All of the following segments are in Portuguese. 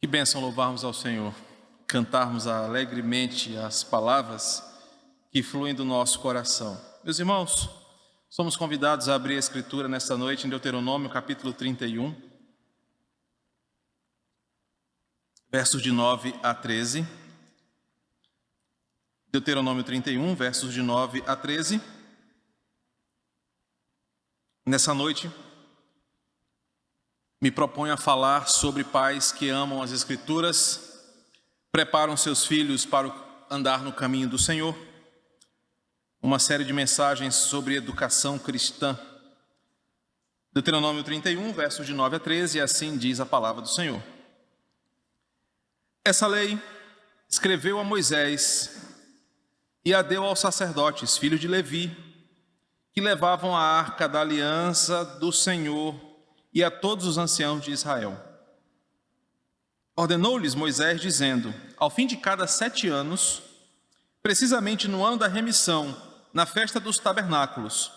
Que bênção louvarmos ao Senhor, cantarmos alegremente as palavras que fluem do nosso coração. Meus irmãos, somos convidados a abrir a Escritura nesta noite em Deuteronômio, capítulo 31, versos de 9 a 13. Deuteronômio 31, versos de 9 a 13. Nessa noite, me proponho a falar sobre pais que amam as Escrituras, preparam seus filhos para andar no caminho do Senhor. Uma série de mensagens sobre educação cristã. Deuteronômio 31, versos de 9 a 13, assim diz a palavra do Senhor. Essa lei escreveu a Moisés e a deu aos sacerdotes, filhos de Levi, que levavam a arca da aliança do Senhor, e a todos os anciãos de Israel. Ordenou-lhes Moisés, dizendo: ao fim de cada 7 anos, precisamente no ano da remissão, na festa dos tabernáculos,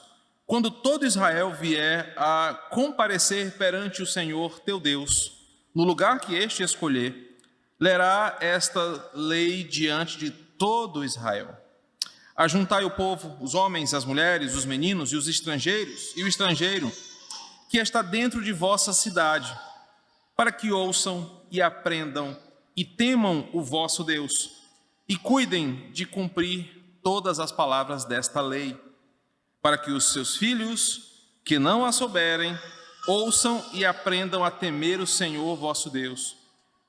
quando todo Israel vier a comparecer perante o Senhor teu Deus, no lugar que este escolher, lerá esta lei diante de todo Israel. Ajuntai o povo, os homens, as mulheres, os meninos e os estrangeiros, e o estrangeiro que está dentro de vossa cidade, para que ouçam e aprendam e temam o vosso Deus, e cuidem de cumprir todas as palavras desta lei, para que os seus filhos, que não a souberem, ouçam e aprendam a temer o Senhor vosso Deus,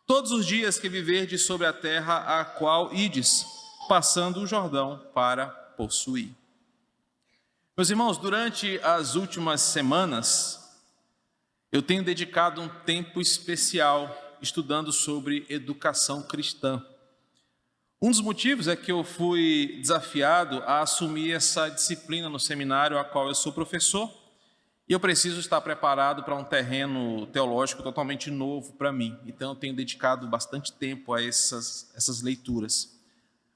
todos os dias que viverdes sobre a terra a qual ides, passando o Jordão para possuir. Meus irmãos, durante as últimas semanas, eu tenho dedicado um tempo especial estudando sobre educação cristã. Um dos motivos é que eu fui desafiado a assumir essa disciplina no seminário a qual eu sou professor, e eu preciso estar preparado para um terreno teológico totalmente novo para mim. Então eu tenho dedicado bastante tempo a essas leituras.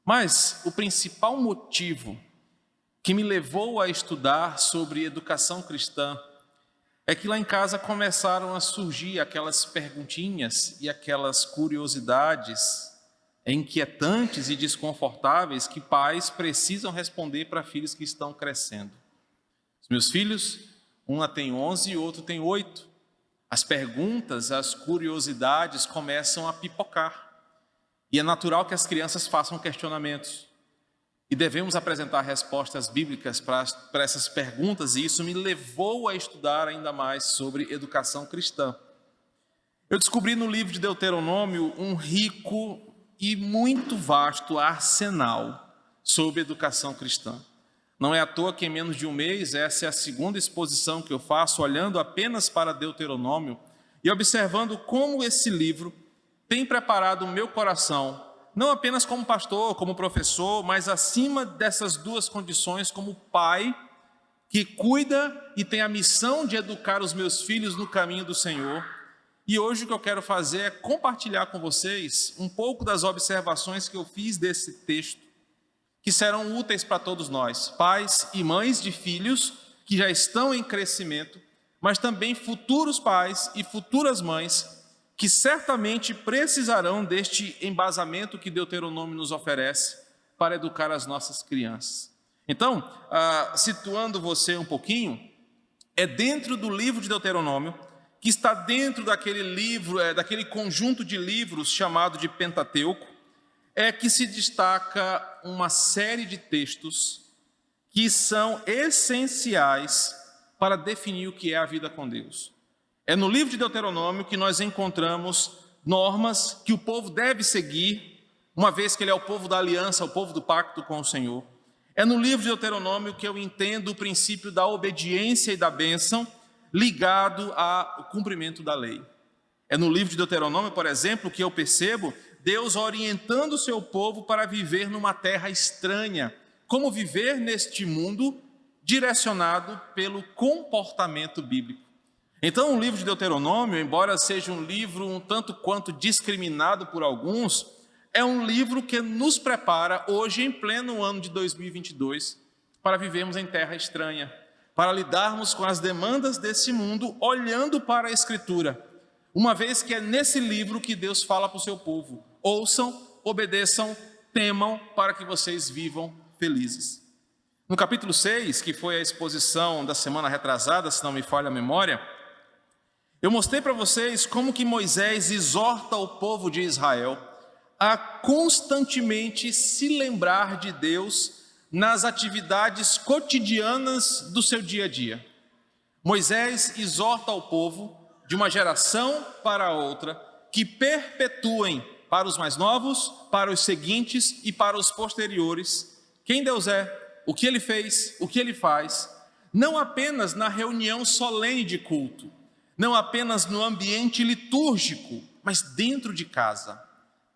Mas o principal motivo que me levou a estudar sobre educação cristã é que lá em casa começaram a surgir aquelas perguntinhas e aquelas curiosidades inquietantes e desconfortáveis que pais precisam responder para filhos que estão crescendo. Os meus filhos, uma tem 11 e o outro tem 8. As perguntas, as curiosidades começam a pipocar. E é natural que as crianças façam questionamentos. E devemos apresentar respostas bíblicas para essas perguntas, e isso me levou a estudar ainda mais sobre educação cristã. Eu descobri no livro de Deuteronômio um rico e muito vasto arsenal sobre educação cristã. Não é à toa que em menos de um mês, essa é a segunda exposição que eu faço, olhando apenas para Deuteronômio e observando como esse livro tem preparado o meu coração, não apenas como pastor, como professor, mas acima dessas duas condições, como pai que cuida e tem a missão de educar os meus filhos no caminho do Senhor. E hoje o que eu quero fazer é compartilhar com vocês um pouco das observações que eu fiz desse texto, que serão úteis para todos nós, pais e mães de filhos que já estão em crescimento, mas também futuros pais e futuras mães que certamente precisarão deste embasamento que Deuteronômio nos oferece para educar as nossas crianças. Então, situando você um pouquinho, é dentro do livro de Deuteronômio, que está dentro daquele livro, daquele conjunto de livros chamado de Pentateuco, é que se destaca uma série de textos que são essenciais para definir o que é a vida com Deus. É no livro de Deuteronômio que nós encontramos normas que o povo deve seguir, uma vez que ele é o povo da aliança, o povo do pacto com o Senhor. É no livro de Deuteronômio que eu entendo o princípio da obediência e da bênção ligado ao cumprimento da lei. É no livro de Deuteronômio, por exemplo, que eu percebo Deus orientando o seu povo para viver numa terra estranha, como viver neste mundo direcionado pelo comportamento bíblico. Então, o livro de Deuteronômio, embora seja um livro um tanto quanto discriminado por alguns, é um livro que nos prepara hoje, em pleno ano de 2022, para vivermos em terra estranha, para lidarmos com as demandas desse mundo, olhando para a Escritura, uma vez que é nesse livro que Deus fala para o seu povo: ouçam, obedeçam, temam, para que vocês vivam felizes. No capítulo 6, que foi a exposição da semana retrasada, se não me falha a memória, eu mostrei para vocês como que Moisés exorta o povo de Israel a constantemente se lembrar de Deus nas atividades cotidianas do seu dia a dia. Moisés exorta o povo, de uma geração para outra, que perpetuem para os mais novos, para os seguintes e para os posteriores quem Deus é, o que Ele fez, o que Ele faz, não apenas na reunião solene de culto, não apenas no ambiente litúrgico, mas dentro de casa,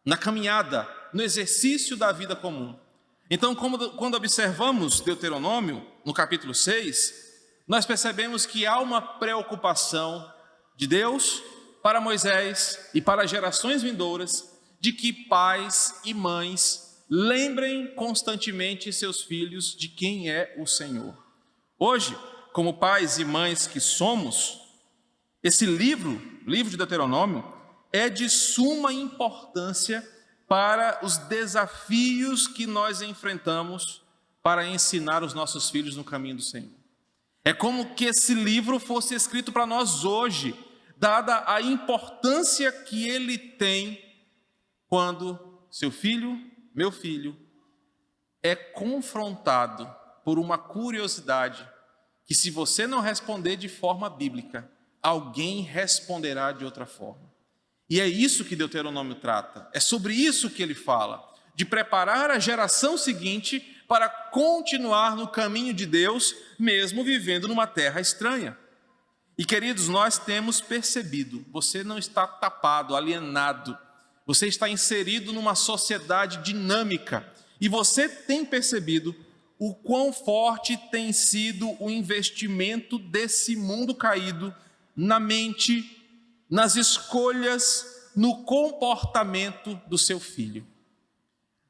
na caminhada, no exercício da vida comum. Então, quando observamos Deuteronômio, no capítulo 6, nós percebemos que há uma preocupação de Deus para Moisés e para gerações vindouras, de que pais e mães lembrem constantemente seus filhos de quem é o Senhor. Hoje, como pais e mães que somos, esse livro de Deuteronômio, é de suma importância para os desafios que nós enfrentamos para ensinar os nossos filhos no caminho do Senhor. É como que esse livro fosse escrito para nós hoje, dada a importância que ele tem quando seu filho, meu filho, é confrontado por uma curiosidade que, se você não responder de forma bíblica, alguém responderá de outra forma. E é isso que Deuteronômio trata, é sobre isso que ele fala, de preparar a geração seguinte para continuar no caminho de Deus, mesmo vivendo numa terra estranha. E, queridos, nós temos percebido, você não está tapado, alienado, você está inserido numa sociedade dinâmica, e você tem percebido o quão forte tem sido o investimento desse mundo caído na mente, nas escolhas, no comportamento do seu filho.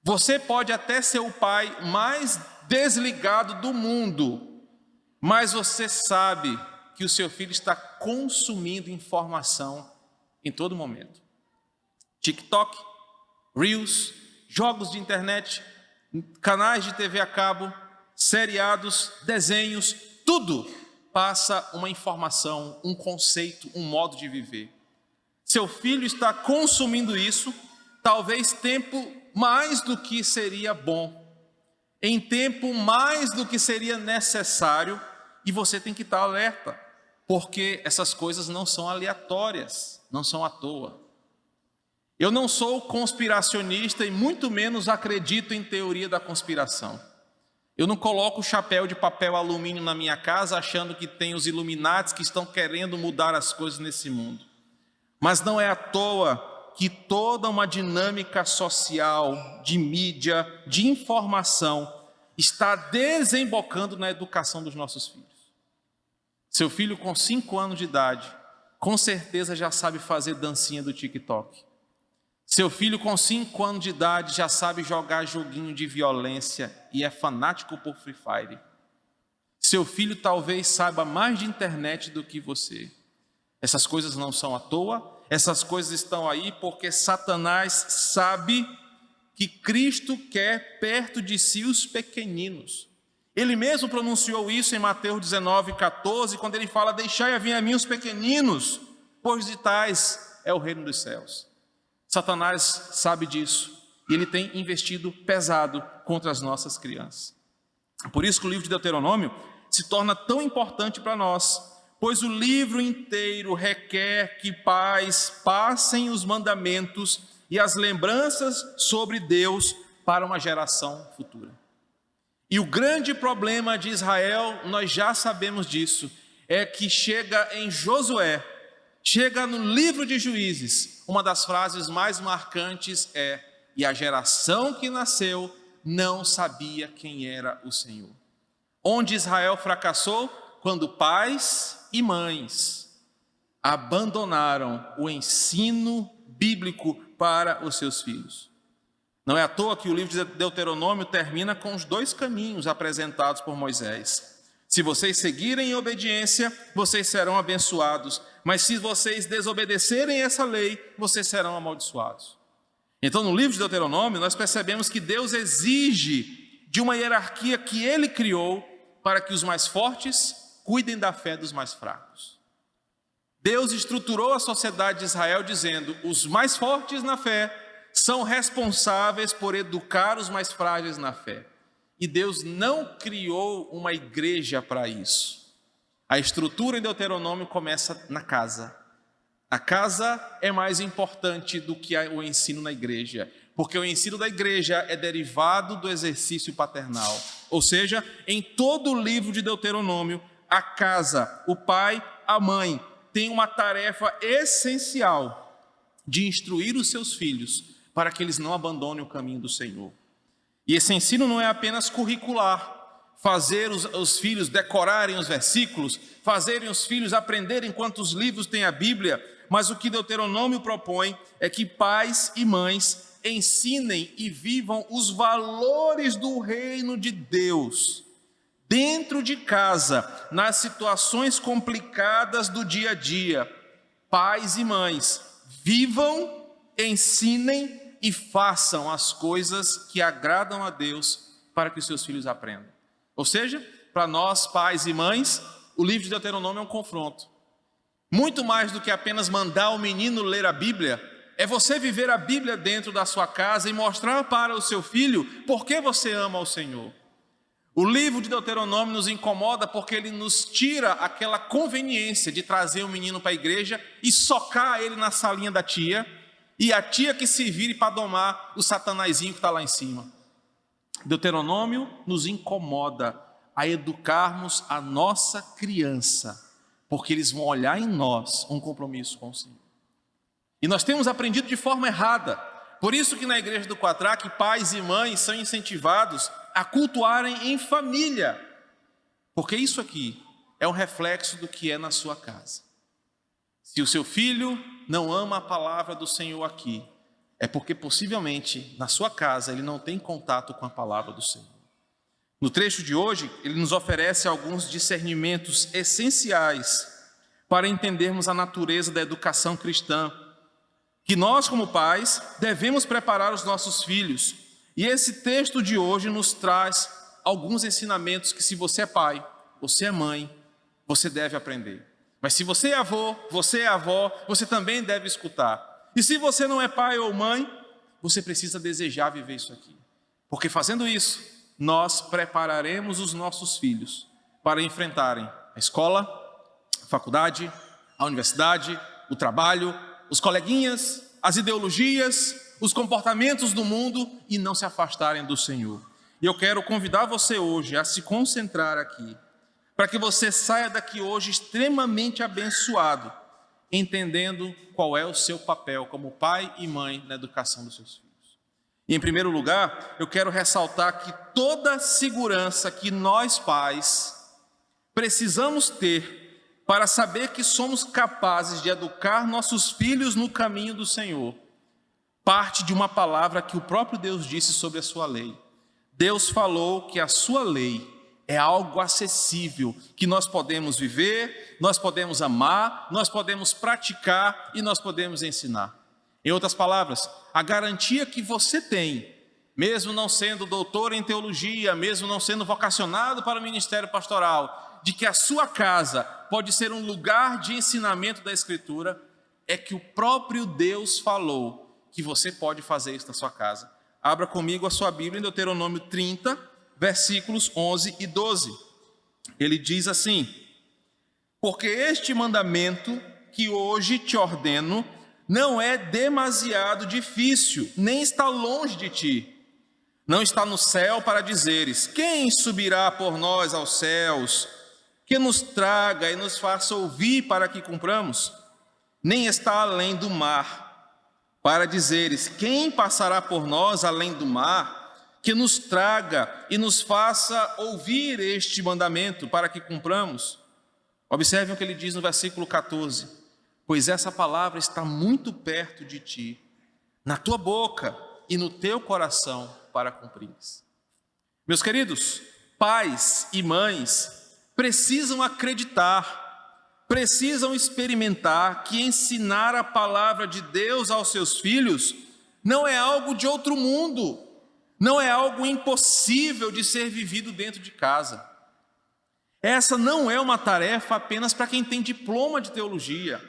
Você pode até ser o pai mais desligado do mundo, mas você sabe que o seu filho está consumindo informação em todo momento. TikTok, Reels, jogos de internet, canais de TV a cabo, seriados, desenhos, tudo passa uma informação, um conceito, um modo de viver. Seu filho está consumindo isso, talvez tempo mais do que seria bom, em tempo mais do que seria necessário, e você tem que estar alerta, porque essas coisas não são aleatórias, não são à toa. Eu não sou conspiracionista e muito menos acredito em teoria da conspiração. Eu não coloco chapéu de papel alumínio na minha casa achando que tem os Illuminatis que estão querendo mudar as coisas nesse mundo. Mas não é à toa que toda uma dinâmica social, de mídia, de informação, está desembocando na educação dos nossos filhos. Seu filho com 5 anos de idade, com certeza já sabe fazer dancinha do TikTok. Seu filho com 5 anos de idade já sabe jogar joguinho de violência e é fanático por Free Fire. Seu filho talvez saiba mais de internet do que você. Essas coisas não são à toa, essas coisas estão aí porque Satanás sabe que Cristo quer perto de si os pequeninos. Ele mesmo pronunciou isso em Mateus 19:14, quando ele fala: deixai vir a mim os pequeninos, pois de tais é o reino dos céus. Satanás sabe disso e ele tem investido pesado contra as nossas crianças. Por isso que o livro de Deuteronômio se torna tão importante para nós, pois o livro inteiro requer que pais passem os mandamentos e as lembranças sobre Deus para uma geração futura. E o grande problema de Israel, nós já sabemos disso, é que chega em Josué, chega no livro de Juízes, uma das frases mais marcantes é: e a geração que nasceu não sabia quem era o Senhor. Onde Israel fracassou? Quando pais e mães abandonaram o ensino bíblico para os seus filhos. Não é à toa que o livro de Deuteronômio termina com os 2 caminhos apresentados por Moisés. Se vocês seguirem em obediência, vocês serão abençoados, mas se vocês desobedecerem essa lei, vocês serão amaldiçoados. Então, no livro de Deuteronômio, nós percebemos que Deus exige de uma hierarquia que Ele criou para que os mais fortes cuidem da fé dos mais fracos. Deus estruturou a sociedade de Israel dizendo: os mais fortes na fé são responsáveis por educar os mais frágeis na fé. E Deus não criou uma igreja para isso. A estrutura em Deuteronômio começa na casa. A casa é mais importante do que o ensino na igreja, porque o ensino da igreja é derivado do exercício paternal. Ou seja, em todo o livro de Deuteronômio, a casa, o pai, a mãe, tem uma tarefa essencial de instruir os seus filhos para que eles não abandonem o caminho do Senhor. E esse ensino não é apenas curricular, fazer os filhos decorarem os versículos, fazerem os filhos aprenderem quantos livros tem a Bíblia, mas o que Deuteronômio propõe é que pais e mães ensinem e vivam os valores do reino de Deus dentro de casa, nas situações complicadas do dia a dia. Pais e mães, vivam, ensinem e façam as coisas que agradam a Deus para que os seus filhos aprendam. Ou seja, para nós, pais e mães, o livro de Deuteronômio é um confronto. Muito mais do que apenas mandar o menino ler a Bíblia, é você viver a Bíblia dentro da sua casa e mostrar para o seu filho por que você ama o Senhor. O livro de Deuteronômio nos incomoda porque ele nos tira aquela conveniência de trazer o menino para a igreja e socar ele na salinha da tia, e a tia que se vire para domar o satanazinho que está lá em cima. Deuteronômio nos incomoda a educarmos a nossa criança, porque eles vão olhar em nós um compromisso com o Senhor. E nós temos aprendido de forma errada. Por isso que na igreja do Quatraque, pais e mães são incentivados a cultuarem em família, porque isso aqui é um reflexo do que é na sua casa. Se o seu filho não ama a palavra do Senhor aqui, é porque possivelmente na sua casa ele não tem contato com a palavra do Senhor. No trecho de hoje, ele nos oferece alguns discernimentos essenciais para entendermos a natureza da educação cristã, que nós, como pais, devemos preparar os nossos filhos. E esse texto de hoje nos traz alguns ensinamentos que, se você é pai, você é mãe, você deve aprender. Mas se você é avô, você é avó, você também deve escutar. E se você não é pai ou mãe, você precisa desejar viver isso aqui. Porque fazendo isso, nós prepararemos os nossos filhos para enfrentarem a escola, a faculdade, a universidade, o trabalho, os coleguinhas, as ideologias, os comportamentos do mundo e não se afastarem do Senhor. E eu quero convidar você hoje a se concentrar aqui, para que você saia daqui hoje extremamente abençoado, entendendo qual é o seu papel como pai e mãe na educação dos seus filhos. E em primeiro lugar, eu quero ressaltar que toda segurança que nós pais precisamos ter para saber que somos capazes de educar nossos filhos no caminho do Senhor, parte de uma palavra que o próprio Deus disse sobre a sua lei. Deus falou que a sua lei é algo acessível, que nós podemos viver, nós podemos amar, nós podemos praticar e nós podemos ensinar. Em outras palavras, a garantia que você tem, mesmo não sendo doutor em teologia, mesmo não sendo vocacionado para o ministério pastoral, de que a sua casa pode ser um lugar de ensinamento da Escritura, é que o próprio Deus falou que você pode fazer isso na sua casa. Abra comigo a sua Bíblia em Deuteronômio 30, versículos 11 e 12. Ele diz assim: porque este mandamento que hoje te ordeno não é demasiado difícil, nem está longe de ti. Não está no céu para dizeres: quem subirá por nós aos céus, que nos traga e nos faça ouvir para que cumpramos? Nem está além do mar, para dizeres: quem passará por nós além do mar, que nos traga e nos faça ouvir este mandamento para que cumpramos? Observem o que ele diz no versículo 14: pois essa palavra está muito perto de ti, na tua boca e no teu coração, para cumprires. Meus queridos, pais e mães precisam acreditar precisam experimentar que ensinar a palavra de Deus aos seus filhos não é algo de outro mundo, não é algo impossível de ser vivido dentro de casa. Essa não é uma tarefa apenas para quem tem diploma de teologia.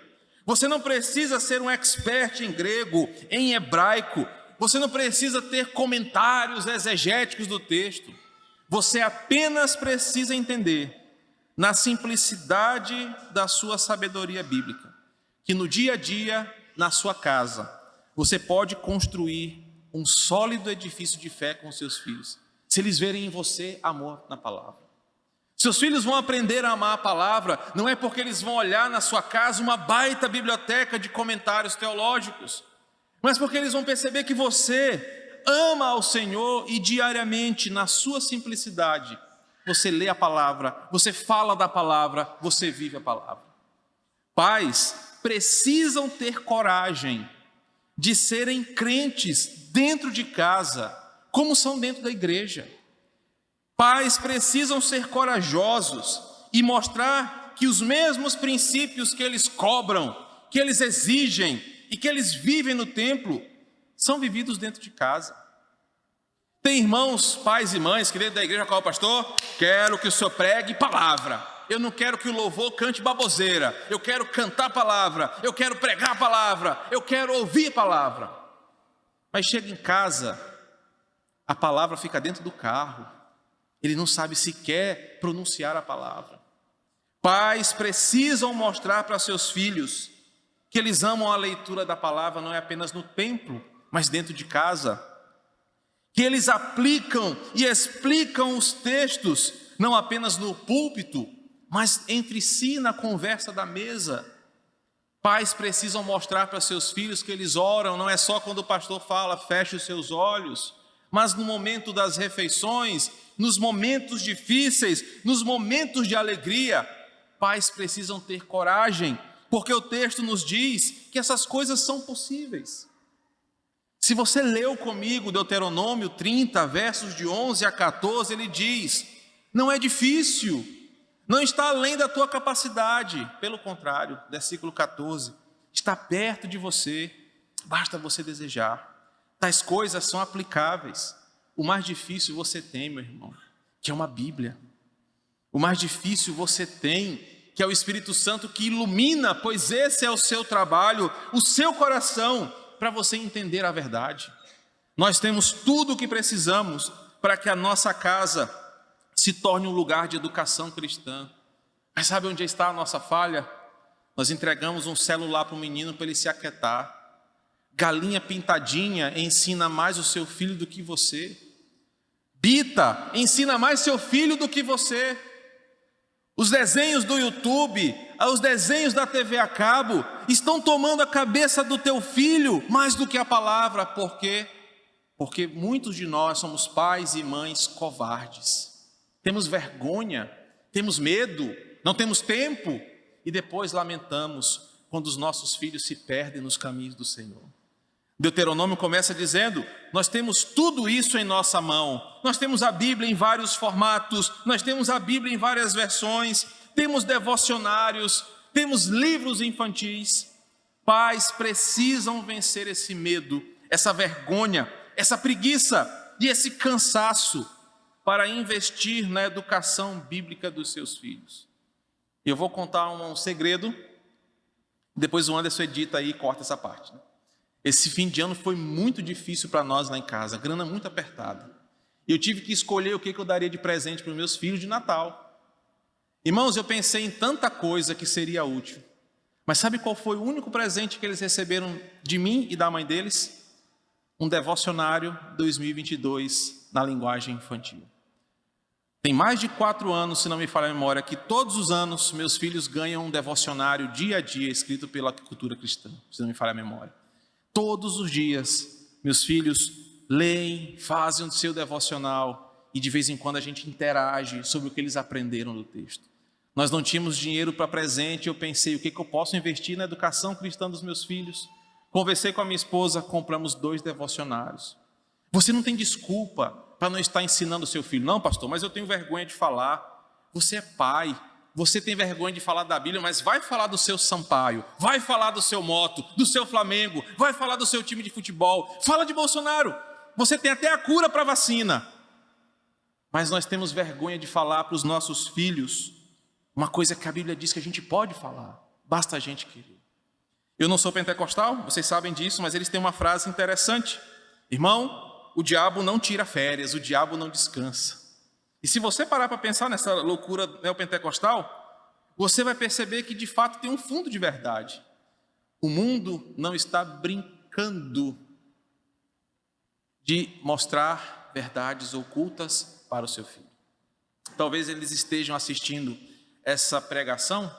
Você não precisa ser um expert em grego, em hebraico, você não precisa ter comentários exegéticos do texto. Você apenas precisa entender, na simplicidade da sua sabedoria bíblica, que no dia a dia, na sua casa, você pode construir um sólido edifício de fé com seus filhos, se eles verem em você amor na palavra. Seus filhos vão aprender a amar a palavra, não é porque eles vão olhar na sua casa uma baita biblioteca de comentários teológicos, mas porque eles vão perceber que você ama ao Senhor e diariamente, na sua simplicidade, você lê a palavra, você fala da palavra, você vive a palavra. Pais precisam ter coragem de serem crentes dentro de casa, como são dentro da igreja. Pais precisam ser corajosos e mostrar que os mesmos princípios que eles cobram, que eles exigem e que eles vivem no templo, são vividos dentro de casa. Tem irmãos, pais e mães que dentro da igreja falam: pastor, quero que o senhor pregue palavra. Eu não quero que o louvor cante baboseira. Eu quero cantar a palavra. Eu quero pregar a palavra. Eu quero ouvir a palavra. Mas chega em casa, a palavra fica dentro do carro. Ele não sabe sequer pronunciar a palavra. Pais precisam mostrar para seus filhos que eles amam a leitura da palavra não é apenas no templo, mas dentro de casa. Que eles aplicam e explicam os textos, não apenas no púlpito, mas entre si na conversa da mesa. Pais precisam mostrar para seus filhos que eles oram, não é só quando o pastor fala, feche os seus olhos, mas no momento das refeições, nos momentos difíceis, nos momentos de alegria. Pais precisam ter coragem, porque o texto nos diz que essas coisas são possíveis. Se você leu comigo Deuteronômio 30, versos de 11 a 14, ele diz: não é difícil, não está além da tua capacidade. Pelo contrário, versículo 14, está perto de você, basta você desejar. Tais coisas são aplicáveis. O mais difícil você tem, meu irmão, que é uma Bíblia. O mais difícil você tem, que é o Espírito Santo que ilumina, pois esse é o seu trabalho, o seu coração, para você entender a verdade. Nós temos tudo o que precisamos para que a nossa casa se torne um lugar de educação cristã. Mas sabe onde está a nossa falha? Nós entregamos um celular para o menino para ele se aquietar. Galinha pintadinha ensina mais o seu filho do que você. Bita ensina mais seu filho do que você. Os desenhos do YouTube, os desenhos da TV a cabo estão tomando a cabeça do teu filho mais do que a palavra. Por quê? Porque muitos de nós somos pais e mães covardes. Temos vergonha, temos medo, não temos tempo e depois lamentamos quando os nossos filhos se perdem nos caminhos do Senhor. Deuteronômio começa dizendo: nós temos tudo isso em nossa mão. Nós temos a Bíblia em vários formatos, nós temos a Bíblia em várias versões, temos devocionários, temos livros infantis. Pais precisam vencer esse medo, essa vergonha, essa preguiça e esse cansaço para investir na educação bíblica dos seus filhos. Eu vou contar um segredo, depois o Anderson edita aí e corta essa parte, né? Esse fim de ano foi muito difícil para nós lá em casa, grana muito apertada. E eu tive que escolher o que eu daria de presente para os meus filhos de Natal. Irmãos, eu pensei em tanta coisa que seria útil. Mas sabe qual foi o único presente que eles receberam de mim e da mãe deles? Um devocionário 2022 na linguagem infantil. Tem mais de 4 anos, se não me falha a memória, que todos os anos meus filhos ganham um devocionário dia a dia escrito pela cultura cristã, se não me falha a memória. Todos os dias, meus filhos leem, fazem o seu devocional e de vez em quando a gente interage sobre o que eles aprenderam do texto. Nós não tínhamos dinheiro para presente, eu pensei, o que eu posso investir na educação cristã dos meus filhos? Conversei com a minha esposa, compramos 2 devocionários. Você não tem desculpa para não estar ensinando o seu filho. Não, pastor, mas eu tenho vergonha de falar. Você é pai, você tem vergonha de falar da Bíblia, mas vai falar do seu Sampaio, vai falar do seu Moto, do seu Flamengo, vai falar do seu time de futebol, fala de Bolsonaro. Você tem até a cura para a vacina. Mas nós temos vergonha de falar para os nossos filhos uma coisa que a Bíblia diz que a gente pode falar, basta a gente querer. Eu não sou pentecostal, vocês sabem disso, mas eles têm uma frase interessante. Irmão, o diabo não tira férias, o diabo não descansa. E se você parar para pensar nessa loucura neopentecostal, você vai perceber que de fato tem um fundo de verdade. O mundo não está brincando de mostrar verdades ocultas para o seu filho. Talvez eles estejam assistindo essa pregação,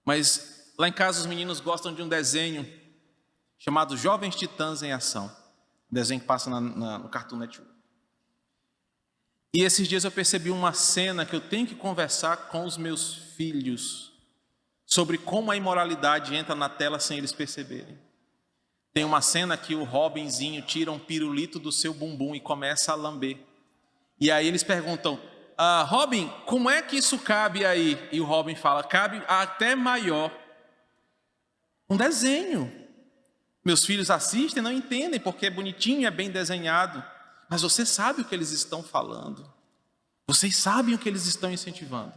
mas lá em casa os meninos gostam de um desenho chamado Jovens Titãs em Ação. Um desenho que passa no Cartoon Network. E esses dias eu percebi uma cena que eu tenho que conversar com os meus filhos sobre como a imoralidade entra na tela sem eles perceberem. Tem uma cena que o Robinzinho tira um pirulito do seu bumbum e começa a lamber. E aí eles perguntam, Robin, como é que isso cabe aí? E o Robin fala, cabe até maior. Um desenho. Meus filhos assistem, não entendem porque é bonitinho, é bem desenhado. Mas você sabe o que eles estão falando. Vocês sabem o que eles estão incentivando.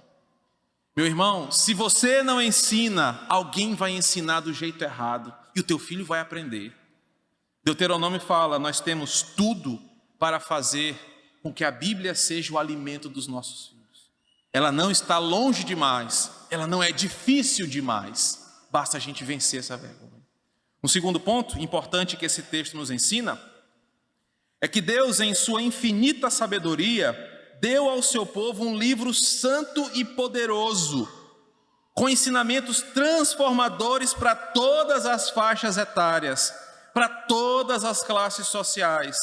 Meu irmão, se você não ensina, alguém vai ensinar do jeito errado. E o teu filho vai aprender. Deuteronômio fala, nós temos tudo para fazer com que a Bíblia seja o alimento dos nossos filhos. Ela não está longe demais. Ela não é difícil demais. Basta a gente vencer essa vergonha. Um segundo ponto importante que esse texto nos ensina é que Deus, em sua infinita sabedoria, deu ao seu povo um livro santo e poderoso, com ensinamentos transformadores para todas as faixas etárias, para todas as classes sociais,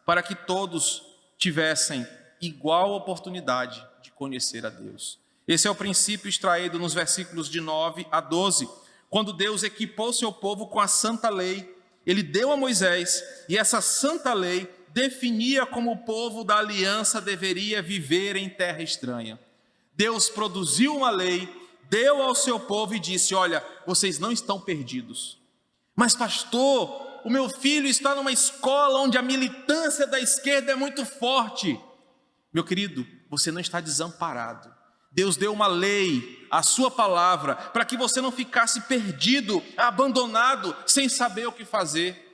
para que todos tivessem igual oportunidade de conhecer a Deus. Esse é o princípio extraído nos versículos de 9 a 12, quando Deus equipou seu povo com a santa lei. Ele deu a Moisés, e essa santa lei definia como o povo da aliança deveria viver em terra estranha. Deus produziu uma lei, deu ao seu povo e disse, olha, vocês não estão perdidos. Mas pastor, o meu filho está numa escola onde a militância da esquerda é muito forte. Meu querido, você não está desamparado. Deus deu uma lei, a sua palavra, para que você não ficasse perdido, abandonado, sem saber o que fazer.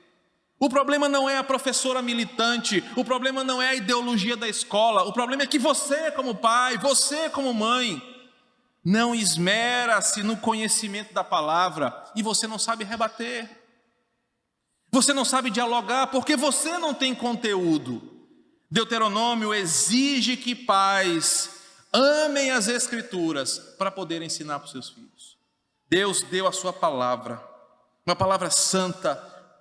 O problema não é a professora militante, o problema não é a ideologia da escola, o problema é que você como pai, você como mãe, não esmera-se no conhecimento da palavra e você não sabe rebater. Você não sabe dialogar porque você não tem conteúdo. Deuteronômio exige que pais amem as Escrituras para poder ensinar para os seus filhos. Deus deu a sua palavra, uma palavra santa,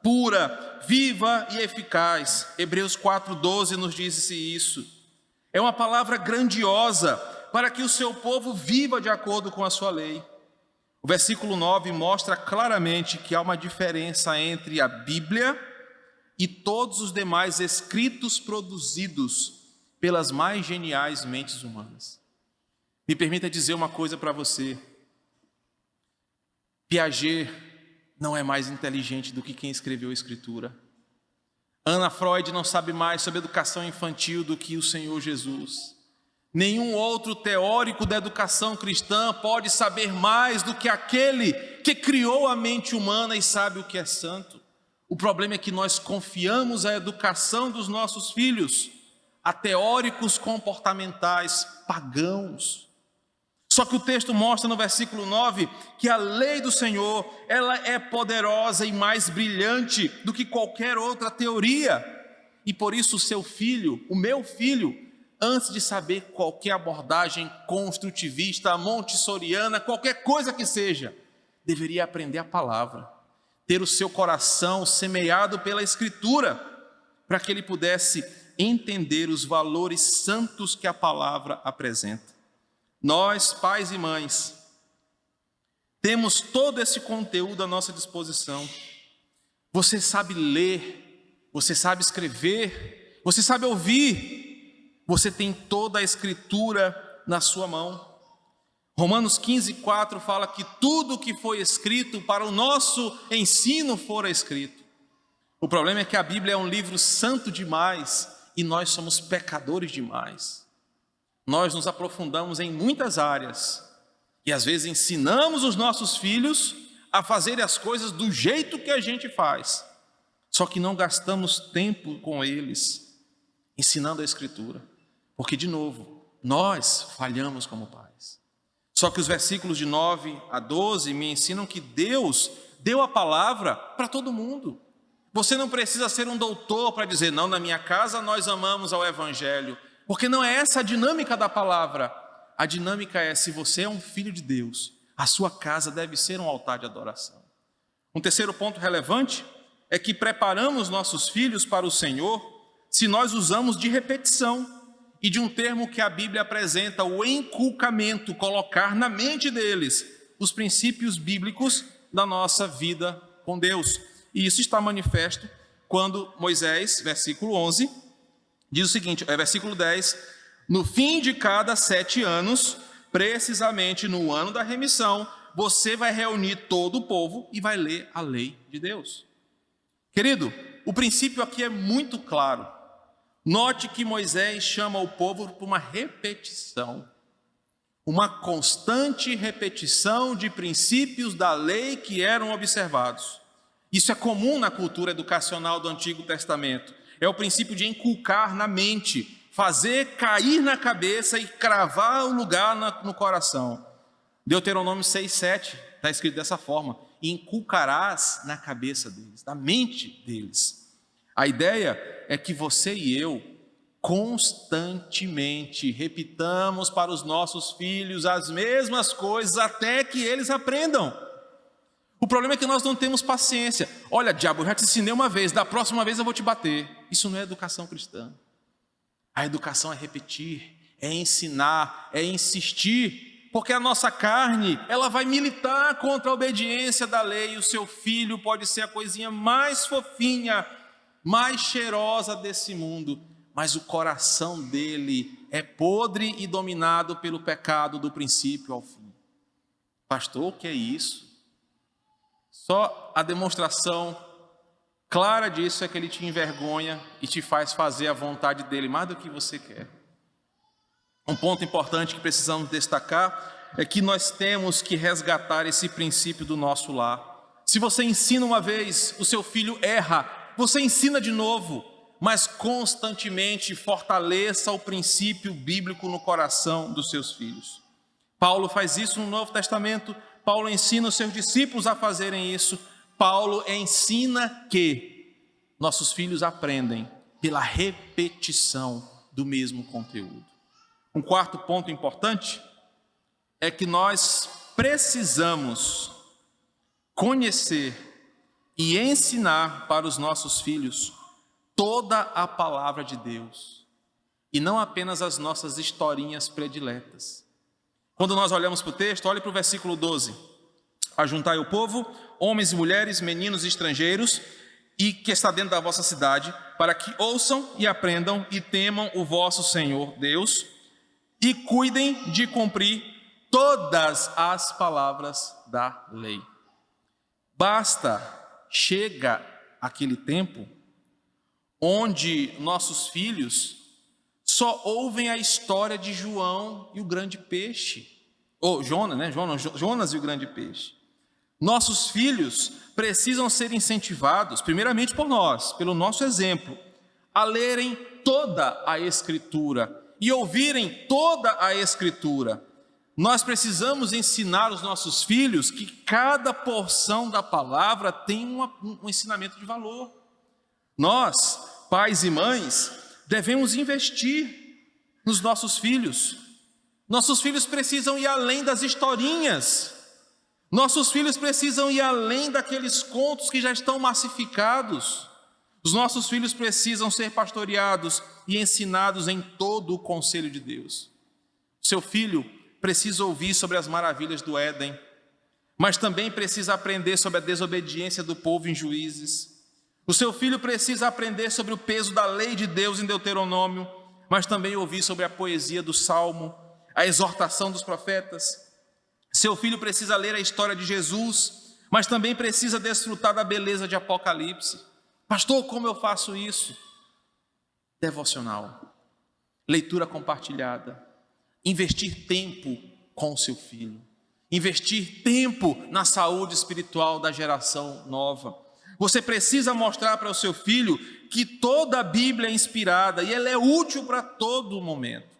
pura, viva e eficaz. Hebreus 4:12 nos diz isso. É uma palavra grandiosa para que o seu povo viva de acordo com a sua lei. O versículo 9 mostra claramente que há uma diferença entre a Bíblia e todos os demais escritos produzidos pelas mais geniais mentes humanas. Me permita dizer uma coisa para você. Piaget não é mais inteligente do que quem escreveu a Escritura. Ana Freud não sabe mais sobre educação infantil do que o Senhor Jesus. Nenhum outro teórico da educação cristã pode saber mais do que aquele que criou a mente humana e sabe o que é santo. O problema é que nós confiamos a educação dos nossos filhos a teóricos comportamentais pagãos. Só que o texto mostra no versículo 9 que a lei do Senhor, ela é poderosa e mais brilhante do que qualquer outra teoria. E por isso o seu filho, o meu filho, antes de saber qualquer abordagem construtivista, montessoriana, qualquer coisa que seja, deveria aprender a palavra, ter o seu coração semeado pela Escritura, para que ele pudesse entender os valores santos que a palavra apresenta. Nós, pais e mães, temos todo esse conteúdo à nossa disposição. Você sabe ler, você sabe escrever, você sabe ouvir, você tem toda a Escritura na sua mão. Romanos 15:4 fala que tudo que foi escrito para o nosso ensino fora escrito. O problema é que a Bíblia é um livro santo demais e nós somos pecadores demais. Nós nos aprofundamos em muitas áreas e às vezes ensinamos os nossos filhos a fazerem as coisas do jeito que a gente faz. Só que não gastamos tempo com eles ensinando a Escritura. Porque, de novo, nós falhamos como pais. Só que os versículos de 9 a 12 me ensinam que Deus deu a palavra para todo mundo. Você não precisa ser um doutor para dizer, não, na minha casa nós amamos ao Evangelho. Porque não é essa a dinâmica da palavra. A dinâmica é, se você é um filho de Deus, a sua casa deve ser um altar de adoração. Um terceiro ponto relevante é que preparamos nossos filhos para o Senhor se nós usamos de repetição e de um termo que a Bíblia apresenta, o inculcamento, colocar na mente deles os princípios bíblicos da nossa vida com Deus. E isso está manifesto quando Moisés, versículo 11, diz o seguinte, versículo 10, no fim de cada 7 anos, precisamente no ano da remissão, você vai reunir todo o povo e vai ler a lei de Deus. Querido, o princípio aqui é muito claro. Note que Moisés chama o povo para uma repetição, uma constante repetição de princípios da lei que eram observados. Isso é comum na cultura educacional do Antigo Testamento. É o princípio de inculcar na mente, fazer cair na cabeça e cravar o lugar no coração. Deuteronômio 6:7 está escrito dessa forma: inculcarás na cabeça deles, na mente deles. A ideia é que você e eu constantemente repitamos para os nossos filhos as mesmas coisas até que eles aprendam. O problema é que nós não temos paciência. Olha, diabo, eu já te ensinei uma vez, da próxima vez eu vou te bater. Isso não é educação cristã. A educação é repetir, é ensinar, é insistir, porque a nossa carne, ela vai militar contra a obediência da lei. O seu filho pode ser a coisinha mais fofinha, mais cheirosa desse mundo, mas o coração dele é podre e dominado pelo pecado do princípio ao fim. Pastor, o que é isso? Só a demonstração clara disso é que ele te envergonha e te faz fazer a vontade dele mais do que você quer. Um ponto importante que precisamos destacar é que nós temos que resgatar esse princípio do nosso lar. Se você ensina uma vez, o seu filho erra, você ensina de novo, mas constantemente fortaleça o princípio bíblico no coração dos seus filhos. Paulo faz isso no Novo Testamento, Paulo ensina os seus discípulos a fazerem isso. Paulo ensina que nossos filhos aprendem pela repetição do mesmo conteúdo. Um quarto ponto importante é que nós precisamos conhecer e ensinar para os nossos filhos toda a palavra de Deus e não apenas as nossas historinhas prediletas. Quando nós olhamos para o texto, olhe para o versículo 12. Ajuntai o povo, homens e mulheres, meninos e estrangeiros, e que está dentro da vossa cidade, para que ouçam e aprendam e temam o vosso Senhor Deus e cuidem de cumprir todas as palavras da lei. Chega aquele tempo onde nossos filhos só ouvem a história de João e o grande peixe, ou Jonas, né? Jonas e o grande peixe. Nossos filhos precisam ser incentivados, primeiramente por nós, pelo nosso exemplo, a lerem toda a Escritura e ouvirem toda a Escritura. Nós precisamos ensinar os nossos filhos que cada porção da palavra tem um ensinamento de valor. Nós, pais e mães, devemos investir nos nossos filhos. Nossos filhos precisam ir além das historinhas. Nossos filhos precisam ir além daqueles contos que já estão massificados. Os nossos filhos precisam ser pastoreados e ensinados em todo o conselho de Deus. Seu filho precisa ouvir sobre as maravilhas do Éden, mas também precisa aprender sobre a desobediência do povo em Juízes. O seu filho precisa aprender sobre o peso da lei de Deus em Deuteronômio, mas também ouvir sobre a poesia do Salmo, a exortação dos profetas. Seu filho precisa ler a história de Jesus, mas também precisa desfrutar da beleza de Apocalipse. Pastor, como eu faço isso? Devocional, leitura compartilhada, investir tempo com o seu filho, investir tempo na saúde espiritual da geração nova. Você precisa mostrar para o seu filho que toda a Bíblia é inspirada e ela é útil para todo momento.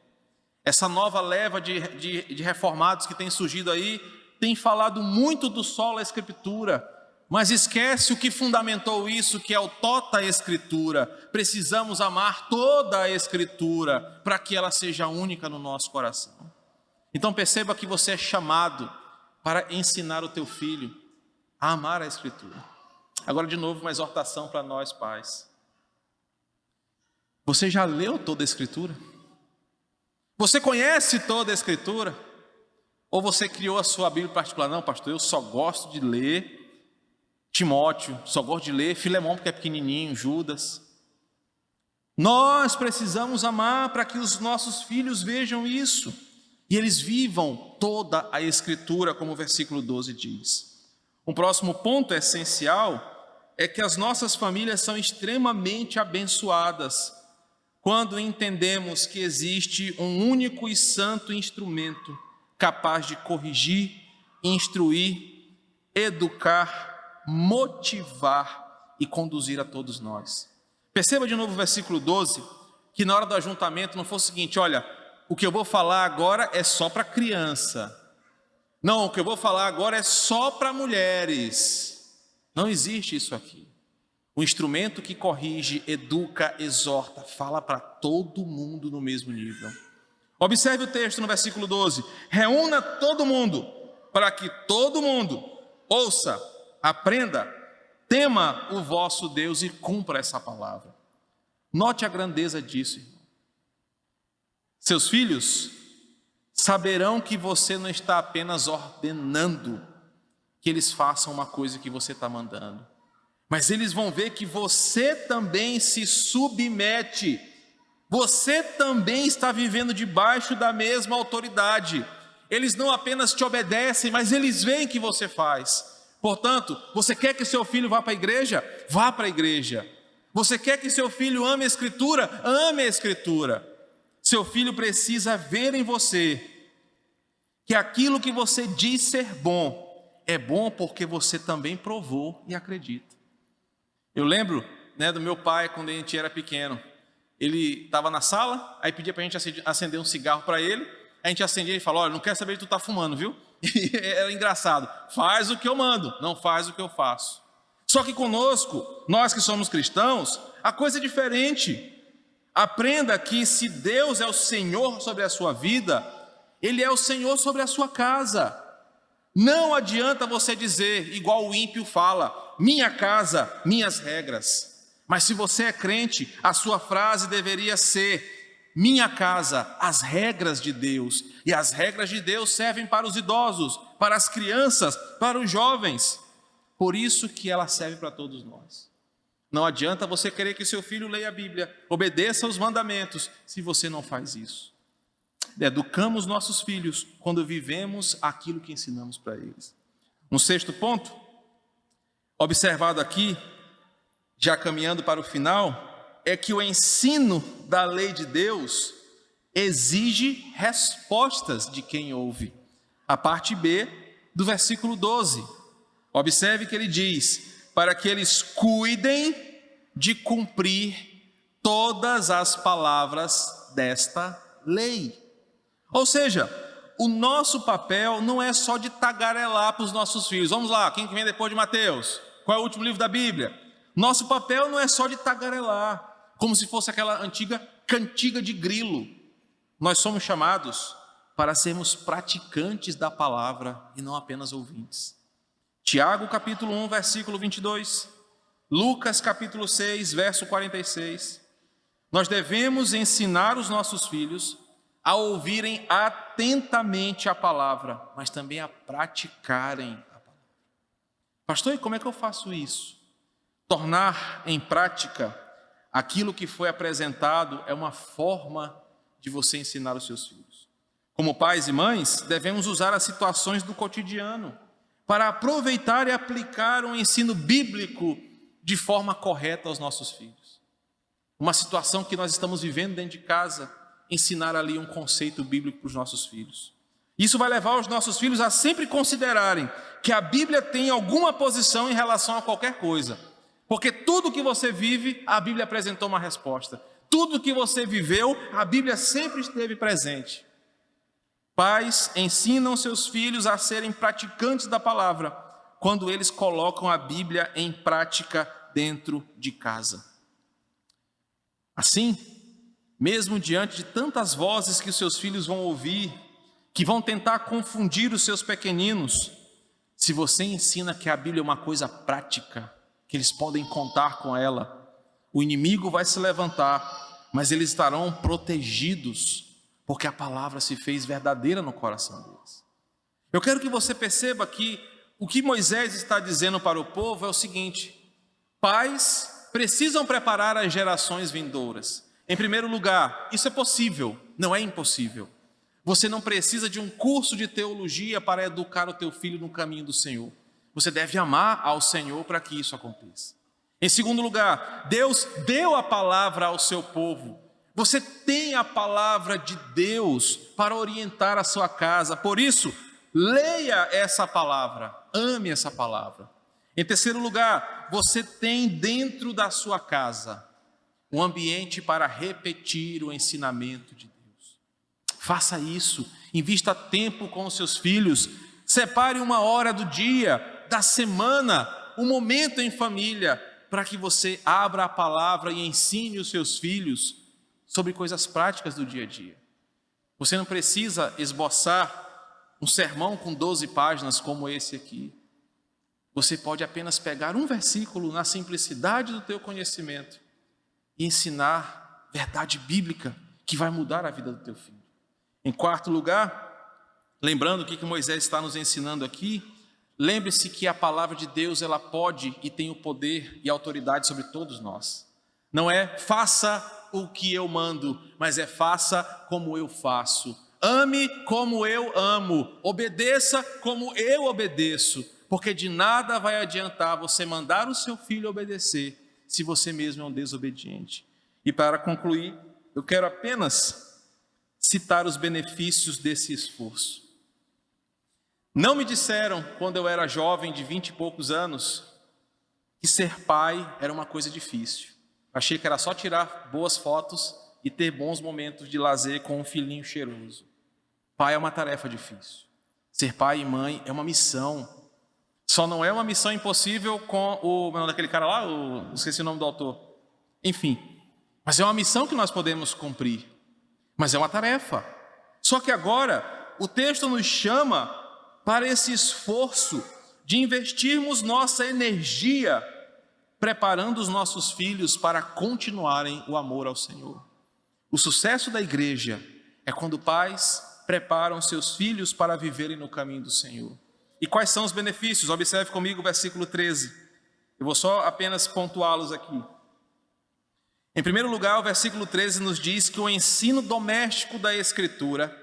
Essa nova leva de reformados que tem surgido aí, tem falado muito do sola escritura, mas esquece o que fundamentou isso, que é o tota escritura. Precisamos amar toda a escritura para que ela seja única no nosso coração. Então perceba que você é chamado para ensinar o teu filho a amar a escritura. Agora de novo uma exortação para nós pais. Você já leu toda a escritura? Você conhece toda a escritura? Ou você criou a sua Bíblia particular? Não, pastor, eu só gosto de ler Timóteo, só gosto de ler Filemão porque é pequenininho, Judas. Nós precisamos amar para que os nossos filhos vejam isso e eles vivam toda a escritura, como o versículo 12 diz. Um próximo ponto essencial é que as nossas famílias são extremamente abençoadas quando entendemos que existe um único e santo instrumento capaz de corrigir, instruir, educar, motivar e conduzir a todos nós. Perceba de novo o versículo 12, que na hora do ajuntamento não foi o seguinte: olha, o que eu vou falar agora é só para criança. Não, o que eu vou falar agora é só para mulheres. Não existe isso aqui. O instrumento que corrige, educa, exorta, fala para todo mundo no mesmo nível. Observe o texto no versículo 12. Reúna todo mundo, para que todo mundo ouça, aprenda, tema o vosso Deus e cumpra essa palavra. Note a grandeza disso, irmão. Seus filhos saberão que você não está apenas ordenando que eles façam uma coisa que você está mandando, mas eles vão ver que você também se submete, você também está vivendo debaixo da mesma autoridade. Eles não apenas te obedecem, mas eles veem que você faz. Portanto, você quer que seu filho vá para a igreja? Vá para a igreja. Você quer que seu filho ame a Escritura? Ame a Escritura. Seu filho precisa ver em você que aquilo que você diz ser bom, é bom porque você também provou e acredita. Eu lembro, do meu pai quando a gente era pequeno. Ele estava na sala, aí pedia para a gente acender um cigarro para ele. A gente acendia e falou: olha, não quero saber que tu está fumando, viu? E era engraçado. Faz o que eu mando, não faz o que eu faço. Só que conosco, nós que somos cristãos, a coisa é diferente. Aprenda que se Deus é o Senhor sobre a sua vida, Ele é o Senhor sobre a sua casa. Não adianta você dizer, igual o ímpio fala: minha casa, minhas regras. Mas se você é crente, a sua frase deveria ser: minha casa, as regras de Deus. E as regras de Deus servem para os idosos, para as crianças, para os jovens. Por isso que ela serve para todos nós. Não adianta você querer que seu filho leia a Bíblia, obedeça aos mandamentos, se você não faz isso. Educamos nossos filhos quando vivemos aquilo que ensinamos para eles. Um sexto ponto, observado aqui, já caminhando para o final, é que o ensino da lei de Deus exige respostas de quem ouve. A parte B do versículo 12. Observe que ele diz: para que eles cuidem de cumprir todas as palavras desta lei. Ou seja, o nosso papel não é só de tagarelar para os nossos filhos. Vamos lá, quem vem depois de Mateus? Qual é o último livro da Bíblia? Nosso papel não é só de tagarelar, como se fosse aquela antiga cantiga de grilo. Nós somos chamados para sermos praticantes da palavra e não apenas ouvintes. Tiago capítulo 1, versículo 22. Lucas capítulo 6, verso 46. Nós devemos ensinar os nossos filhos a ouvirem atentamente a palavra, mas também a praticarem a palavra. Pastor, e como é que eu faço isso? Tornar em prática aquilo que foi apresentado é uma forma de você ensinar os seus filhos. Como pais e mães, devemos usar as situações do cotidiano para aproveitar e aplicar um ensino bíblico de forma correta aos nossos filhos. Uma situação que nós estamos vivendo dentro de casa, ensinar ali um conceito bíblico para os nossos filhos. Isso vai levar os nossos filhos a sempre considerarem que a Bíblia tem alguma posição em relação a qualquer coisa. Porque tudo que você vive, a Bíblia apresentou uma resposta. Tudo que você viveu, a Bíblia sempre esteve presente. Pais ensinam seus filhos a serem praticantes da palavra quando eles colocam a Bíblia em prática dentro de casa. Assim, mesmo diante de tantas vozes que os seus filhos vão ouvir, que vão tentar confundir os seus pequeninos, se você ensina que a Bíblia é uma coisa prática, que eles podem contar com ela, o inimigo vai se levantar, mas eles estarão protegidos, porque a palavra se fez verdadeira no coração deles. Eu quero que você perceba que o que Moisés está dizendo para o povo é o seguinte: pais precisam preparar as gerações vindouras. Em primeiro lugar, isso é possível, não é impossível. Você não precisa de um curso de teologia para educar o teu filho no caminho do Senhor. Você deve amar ao Senhor para que isso aconteça. Em segundo lugar, Deus deu a palavra ao seu povo. Você tem a palavra de Deus para orientar a sua casa. Por isso, leia essa palavra, ame essa palavra. Em terceiro lugar, você tem dentro da sua casa um ambiente para repetir o ensinamento de Deus. Faça isso, invista tempo com os seus filhos, separe uma hora do dia, da semana, um momento em família, para que você abra a palavra e ensine os seus filhos sobre coisas práticas do dia a dia. Você não precisa esboçar um sermão com 12 páginas como esse aqui. Você pode apenas pegar um versículo na simplicidade do teu conhecimento e ensinar verdade bíblica que vai mudar a vida do teu filho. Em quarto lugar, lembrando o que Moisés está nos ensinando aqui, lembre-se que a palavra de Deus ela pode e tem o poder e a autoridade sobre todos nós. Não é faça o que eu mando, mas é faça como eu faço. Ame como eu amo, obedeça como eu obedeço, porque de nada vai adiantar você mandar o seu filho obedecer se você mesmo é um desobediente. E para concluir, eu quero apenas citar os benefícios desse esforço. Não me disseram, quando eu era jovem de 20 e poucos anos, que ser pai era uma coisa difícil. Achei que era só tirar boas fotos e ter bons momentos de lazer com um filhinho cheiroso. Pai é uma tarefa difícil. Ser pai e mãe é uma missão. Só não é uma missão impossível com o nome daquele cara lá, esqueci o nome do autor. Enfim, mas é uma missão que nós podemos cumprir. Mas é uma tarefa. Só que agora o texto nos chama para esse esforço de investirmos nossa energia preparando os nossos filhos para continuarem o amor ao Senhor. O sucesso da igreja é quando pais preparam seus filhos para viverem no caminho do Senhor. E quais são os benefícios? Observe comigo o versículo 13. Eu vou só apenas pontuá-los aqui. Em primeiro lugar, o versículo 13 nos diz que o ensino doméstico da Escritura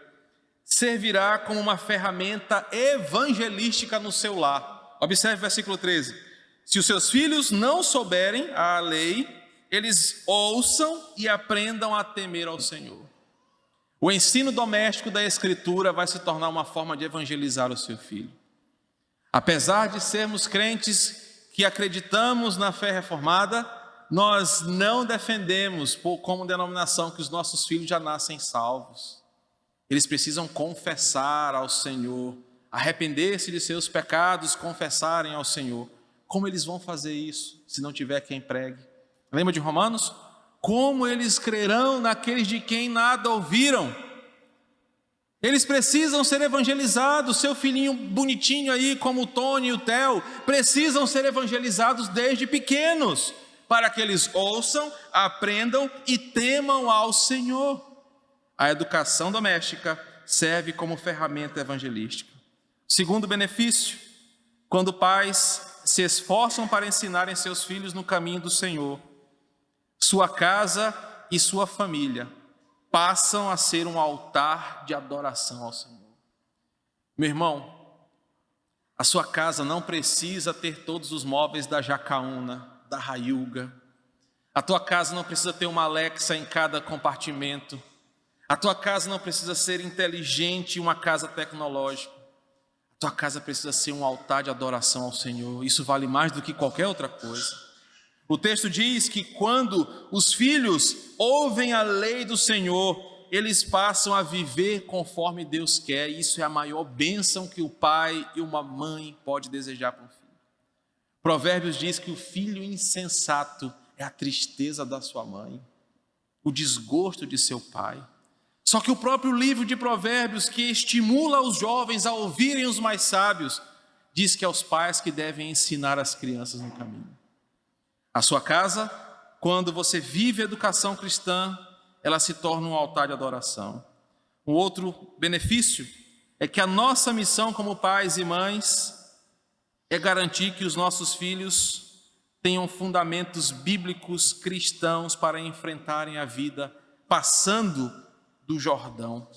servirá como uma ferramenta evangelística no seu lar. Observe o versículo 13. Se os seus filhos não souberem a lei, eles ouçam e aprendam a temer ao Senhor. O ensino doméstico da Escritura vai se tornar uma forma de evangelizar o seu filho. Apesar de sermos crentes que acreditamos na fé reformada, nós não defendemos como denominação que os nossos filhos já nascem salvos. Eles precisam confessar ao Senhor, arrepender-se de seus pecados, confessarem ao Senhor. Como eles vão fazer isso se não tiver quem pregue? Lembra de Romanos? Como eles crerão naqueles de quem nada ouviram? Eles precisam ser evangelizados. Seu filhinho bonitinho aí, como o Tony e o Theo, precisam ser evangelizados desde pequenos, para que eles ouçam, aprendam e temam ao Senhor. A educação doméstica serve como ferramenta evangelística. Segundo benefício, quando pais se esforçam para ensinarem seus filhos no caminho do Senhor, sua casa e sua família passam a ser um altar de adoração ao Senhor. Meu irmão, a sua casa não precisa ter todos os móveis da Jacaúna, da Rayuga. A tua casa não precisa ter uma Alexa em cada compartimento. A tua casa não precisa ser inteligente, uma casa tecnológica. A tua casa precisa ser um altar de adoração ao Senhor. Isso vale mais do que qualquer outra coisa. O texto diz que quando os filhos ouvem a lei do Senhor, eles passam a viver conforme Deus quer. E isso é a maior bênção que o pai e uma mãe pode desejar para um filho. Provérbios diz que o filho insensato é a tristeza da sua mãe, o desgosto de seu pai. Só que o próprio livro de Provérbios, que estimula os jovens a ouvirem os mais sábios, diz que é os pais que devem ensinar as crianças no caminho. A sua casa, quando você vive a educação cristã, ela se torna um altar de adoração. Um outro benefício é que a nossa missão como pais e mães é garantir que os nossos filhos tenham fundamentos bíblicos cristãos para enfrentarem a vida passando do Jordão.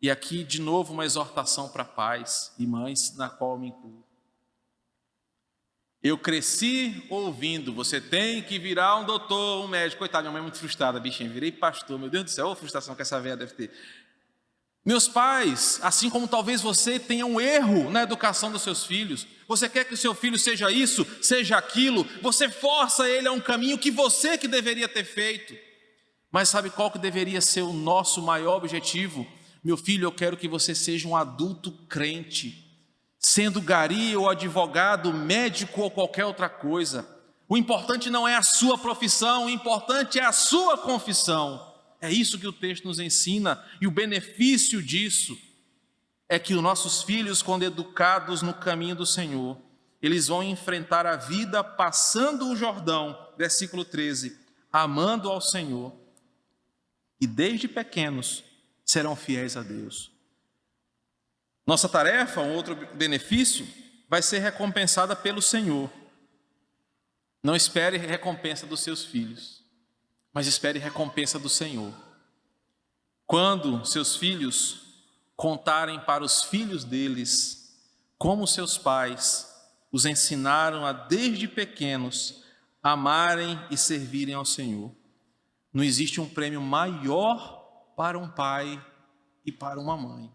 E aqui, de novo, uma exortação para pais e mães, na qual eu me incluo. Eu cresci ouvindo, você tem que virar um doutor, um médico. Coitado, minha mãe é muito frustrada, bichinha, virei pastor. Meu Deus do céu, a frustração que essa velha deve ter. Meus pais, assim como talvez você tenha um erro na educação dos seus filhos, você quer que o seu filho seja isso, seja aquilo, você força ele a um caminho que você que deveria ter feito. Mas sabe qual que deveria ser o nosso maior objetivo? Meu filho, eu quero que você seja um adulto crente, sendo gari ou advogado, médico ou qualquer outra coisa. O importante não é a sua profissão, o importante é a sua confissão. É isso que o texto nos ensina, e o benefício disso é que os nossos filhos, quando educados no caminho do Senhor, eles vão enfrentar a vida passando o Jordão, versículo 13, amando ao Senhor, e desde pequenos serão fiéis a Deus. Nossa tarefa, um outro benefício, vai ser recompensada pelo Senhor. Não espere recompensa dos seus filhos, mas espere recompensa do Senhor. Quando seus filhos contarem para os filhos deles como seus pais os ensinaram a, desde pequenos, amarem e servirem ao Senhor, não existe um prêmio maior para um pai e para uma mãe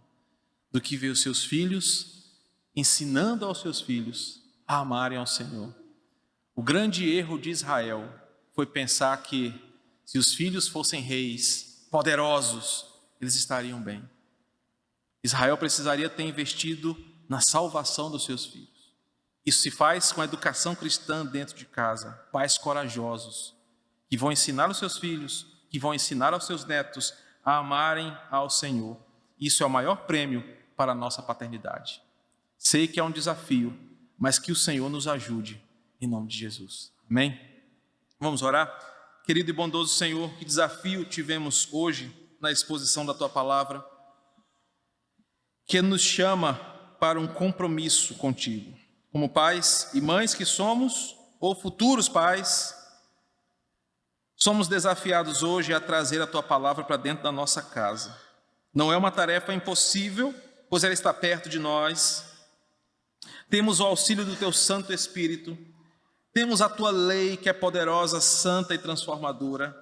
do que ver os seus filhos ensinando aos seus filhos a amarem ao Senhor. O grande erro de Israel foi pensar que se os filhos fossem reis poderosos, eles estariam bem. Israel precisaria ter investido na salvação dos seus filhos. Isso se faz com a educação cristã dentro de casa, pais corajosos, que vão ensinar os seus filhos, que vão ensinar aos seus netos a amarem ao Senhor. Isso é o maior prêmio para a nossa paternidade. Sei que é um desafio, mas que o Senhor nos ajude, em nome de Jesus. Amém? Vamos orar? Querido e bondoso Senhor, que desafio tivemos hoje na exposição da Tua Palavra, que nos chama para um compromisso contigo. Como pais e mães que somos, ou futuros pais, somos desafiados hoje a trazer a Tua Palavra para dentro da nossa casa. Não é uma tarefa impossível, pois ela está perto de nós. Temos o auxílio do Teu Santo Espírito, temos a Tua lei que é poderosa, santa e transformadora,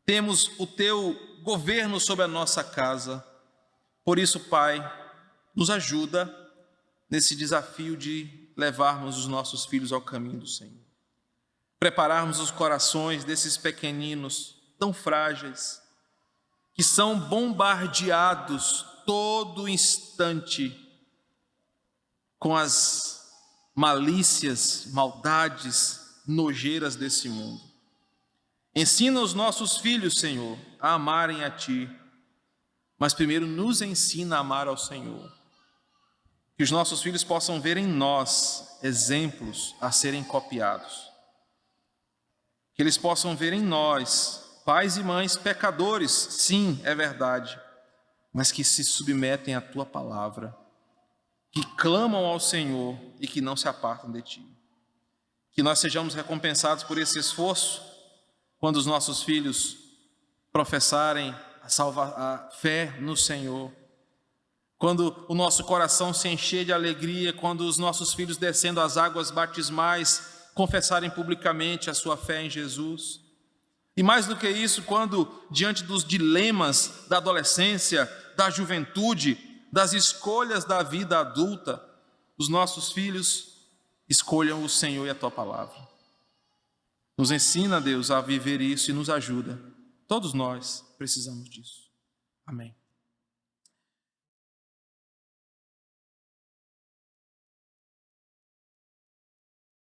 temos o Teu governo sobre a nossa casa. Por isso, Pai, nos ajuda nesse desafio de levarmos os nossos filhos ao caminho do Senhor. Prepararmos os corações desses pequeninos tão frágeis, que são bombardeados todo instante com as malícias, maldades, nojeiras desse mundo. Ensina os nossos filhos, Senhor, a amarem a Ti, mas primeiro nos ensina a amar ao Senhor. Que os nossos filhos possam ver em nós exemplos a serem copiados. Que eles possam ver em nós, pais e mães pecadores, sim, é verdade, mas que se submetem à Tua palavra, que clamam ao Senhor e que não se apartam de Ti. Que nós sejamos recompensados por esse esforço, quando os nossos filhos professarem a a fé no Senhor, quando o nosso coração se encher de alegria, quando os nossos filhos descendo as águas batismais confessarem publicamente a sua fé em Jesus. E mais do que isso, quando diante dos dilemas da adolescência, da juventude, das escolhas da vida adulta, os nossos filhos escolham o Senhor e a Tua palavra. Nos ensina, Deus, a viver isso e nos ajuda. Todos nós precisamos disso. Amém.